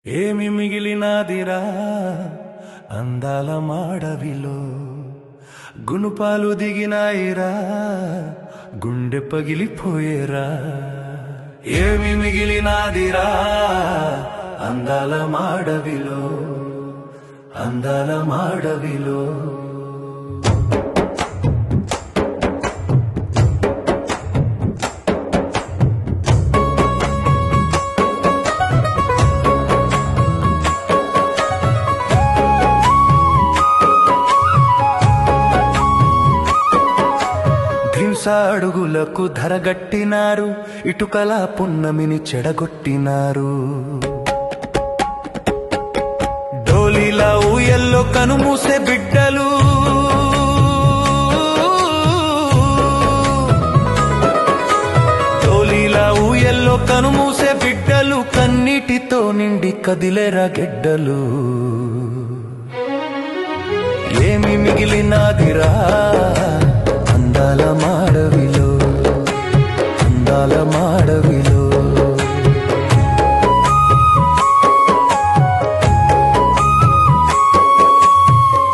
ఏమి మిగిలినాదిరా అందాల మాడవిలో, గునుపాలు దిగినాయిరా గుండె పగిలిపోయేరా. ఏమి మిగిలినాదిరా అందాల మాడవిలో, అందాల మాడవిలో. అడుగులకు ధరగట్టినారు, ఇటుకల పున్నమిని చెడగొట్టినారు. డోలీలా ఊయల్లో కనుమూసే బిడ్డలు, డోలీలా ఊయల్లో కనుమూసే బిడ్డలు, కన్నీటితో నిండి కదిలేరా గెడ్డలు. ఏమి మిగిలినాదిరా అందాల మాడవిలో, అందాల మాడవిలో.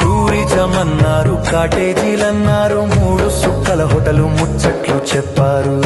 టూరిజం అన్నారు, కాటేజీలన్నారు, 3 సుక్కల హోటలు ముచ్చట్లు చెప్పారు.